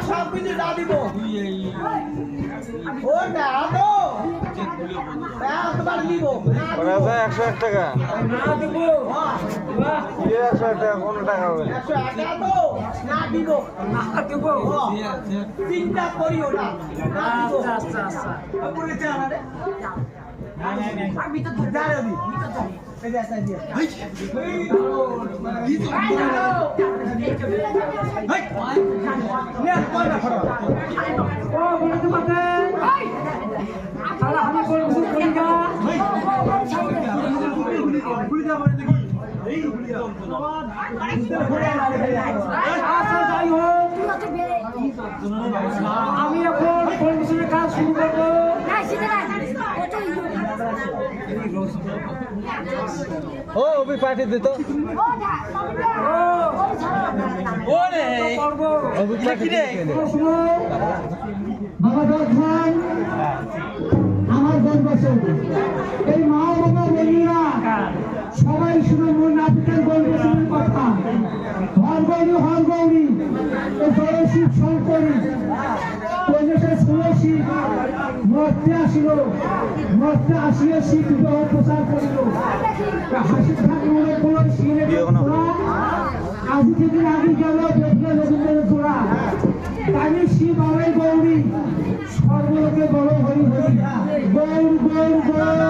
সব কিছু না দিব ও না তো তোমার দিব 101 টাকা না দিব 101 টাকা কোন টাকা হবে 100 টাকা তো না দিব চিন্তা করিও না না দিব আচ্ছা আচ্ছা বলে চল রে আমি তো জানি এই যে আসা দিয়ে এই নে কোন না ফটো ও বলে তো মাতে সারা আমি কোন করি না গুলি যা বলে দেখি এই গুলি যা আচ্ছা যাই হোক আমি এখন কোন বিষয়ে কাজ শুরু করব না সেটা না ও অভি পার্টি দিত ও রে অভি পার্টি দে বাবা দর্শন আমার বন্ধু এই মা বাবা বলিরা সবাই শুনে মন নাপিতের গল্পের কথা হর গৌরী এই জয়শিব শঙ্করী পরিবেশের ষোলশী মর্তে আসিয়া শিখ বিবাহ প্রচার করিল হাসি ঠাকুর কোনো শিরে আজ থেকে আগে গেল দেখলে রবীন্দ্রের জোড়া তাই শিব আলাই গৌরী সর্বলোকে বড় হরি হরি গৌর গৌর গৌর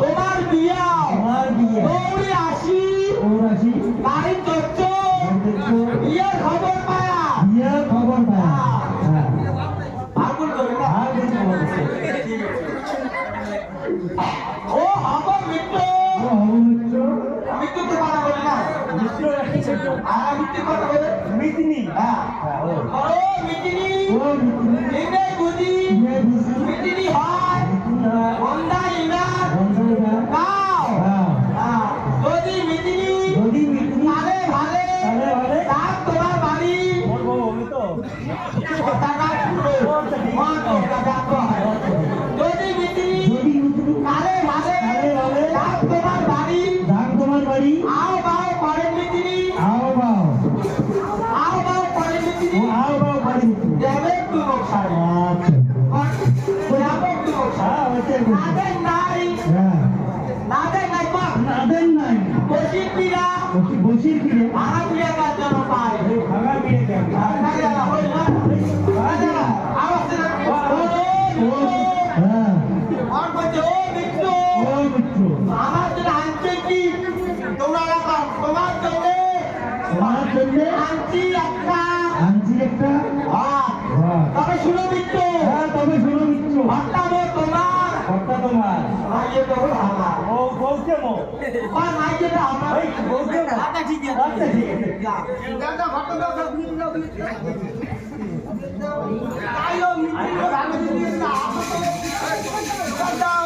তোমার বিয়া দৌড়ে আসি গাড়ি চড়ছ বিয়ের খবর পায়া ভাগুল করে না ও খবর মৃত্যু তো কথা বলে না মৃত্যু কথা বলে মিটিনি ও মিটিনি এনে বুঝি মিটিনি হয় বন্ধা ইনা গাও যদি মিটিনি ভালে ভালে তার তোমার বাড়ি যদি মিটিনি ভালে ভালে তার তোমার বাড়ি আও বাও করে মিটিনি আও বাও করে মিটিনি দেবে একটু নকশা বসির কিরে ভাঙা বিয়ে কাজ যেন পায় ভাঙা বিয়ে কেমন আমার জন্য আনছে কি তোমরা তোমার জন্য আনছি একটা তবে শুনো মিত্র ঘরটা তোমার মাইয়ে তো আমার ও বলছে মো মাইয়েটা আমার বলছে আচ্ছা ঠিক আছে দাদা ঘরটা দাও তাইও মিত্র ভালো দিয়ে না দাও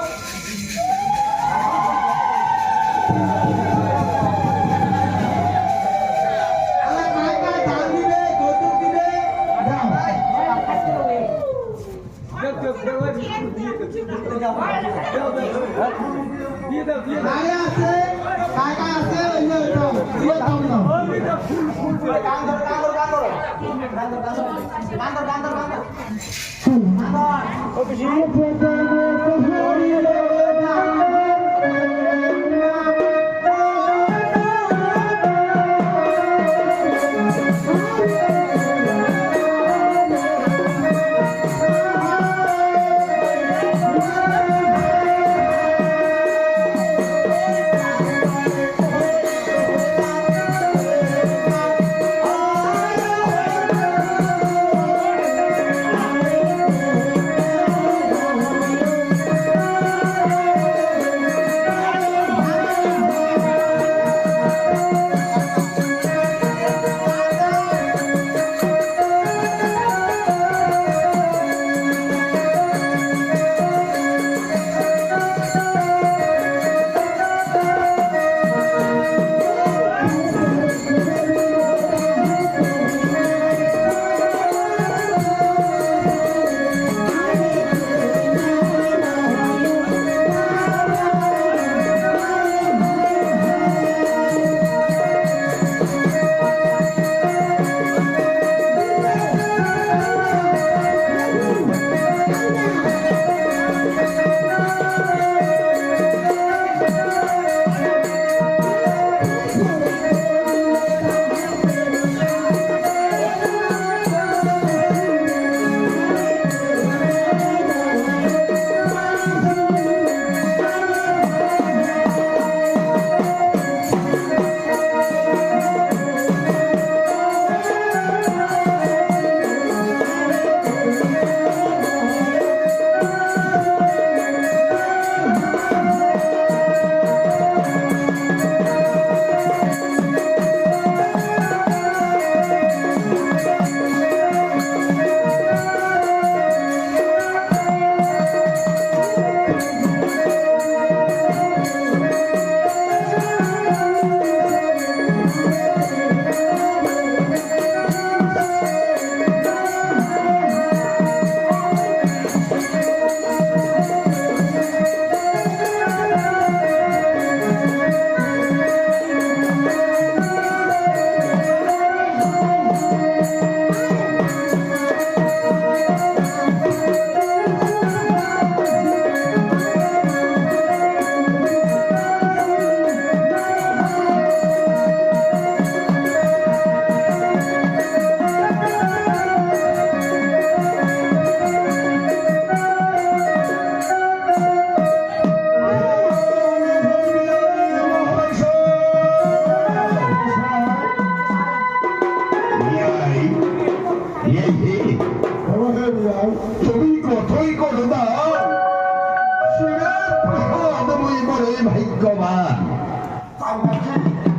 ভাগ্যবান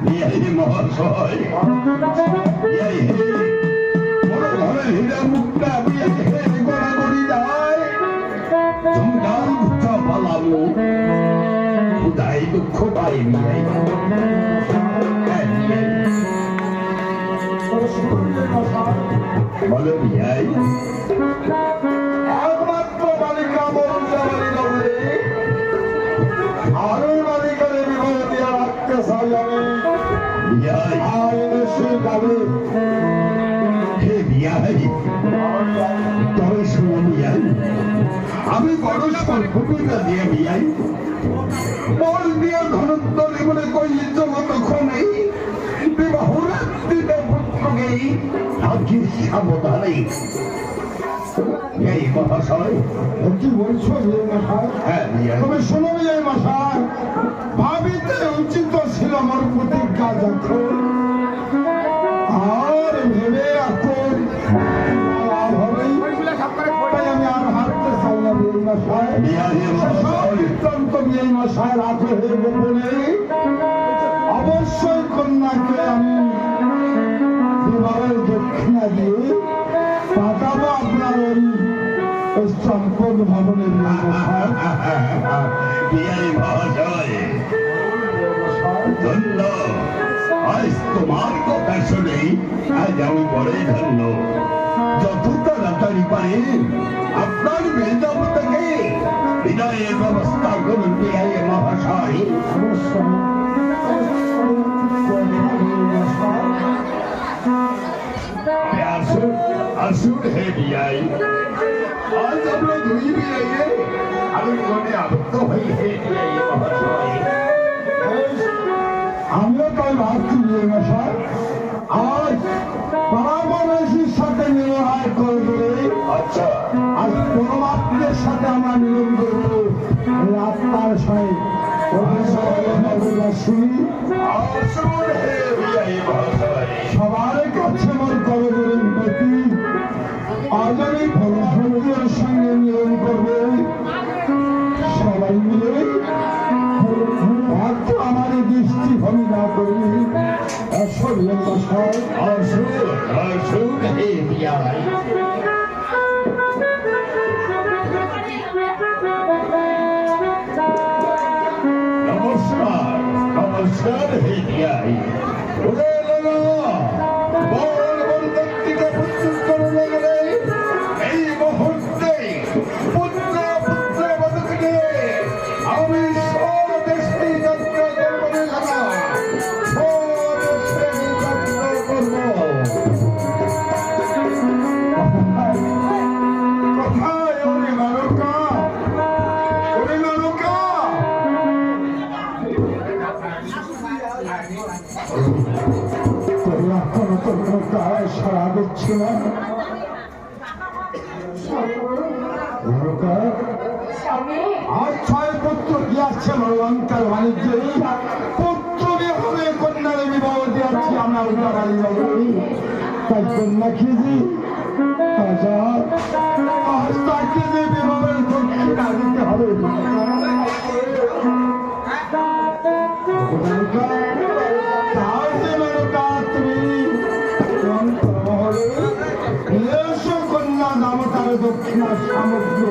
বিহারী মহাশয় বিহারী বড় ঘরের হীরা মুক্তা বিহারী গড়াগড়ি যায় জমদার উচ্চা পালাবো খুদাই দুঃখ পাই বিহারী বলো বিহারী একমাত্র বালিকা মরণ যাওয়ারি লগ্নে আরো বালিকার বিবাহ দিয়া রাখতে চাই আমি হে বিহারী তবে শুনো বিহারী আমি বড় সর্বপিতা দিয়ে বিহারী বল দিয়ে ঘনত্ব জীবনে কই জগত ক্ষণে বিবাহ রাত্রিতে পুত্রকেই আজকে সাবধানে এই মহাশয় কি বলছো মশাই? হ্যাঁ তবে শোনো এই মশাই ভাবিতে উচিত ছিল আমার প্রতিজ্ঞা যখন আর ভেবে এখন আমি আর হারতে চাই না এই মশাই অত্যন্ত এই মশাইয়ের আগ্রহে গোপনে অবশ্যই কন্যাকে আমি বিবাহের দক্ষিণা দিয়ে পাঠাবো আপনার ওই সম্পদ ভবনের বিহারী মহাশয় ধন্য আজ তোমার কথা শুনে আজ আমি বড়ই ধন্য যত তাড়াতাড়ি পারে আপনার মেজাব থেকে বিদায়ের ব্যবস্থা করুন বিহারী মহাশয় আসুন হে বিয়াই আজ আমরা দুই বিয়াইয়ে আলিঙ্গনে আবদ্ধ হই হে বিয়াই মহাশয় আমিও তাই ভাবছি বিয়ে মশাই আজ পরামর্শের সাথে নির্বাহ করবে আচ্ছা আজ পরমাত্মের সাথে আমরা মিলন করবো এই আত্মার সাথে সবার কাছে মোর করবেন প্রতি আজ আমি ভগবানের সঙ্গে মিলন করবে সবাই মিলে ভাগ্য আমার দৃষ্টি ভূমি না করবে নমস্কার নমস্কার হে বিয়াই এই মুহূর্তে পুত্র পুত্র বধূকে আমি সব দেশে যাত্রা করবো কোথায় ওরে নারকা ওরে নারকা সারা দিচ্ছি না আর ছয় পুত্র গিয়াছে লঙ্কার বাণিজ্যে পুত্র বিবাহে কন্যার বিবাহ দিয়াছি আমরা উদারালি তাই কন্যা খেয়েছি আজ তাকে যে বিবাহের দক্ষিণা দিতে হবে কন্যা নামতার দক্ষিণা সামগ্রী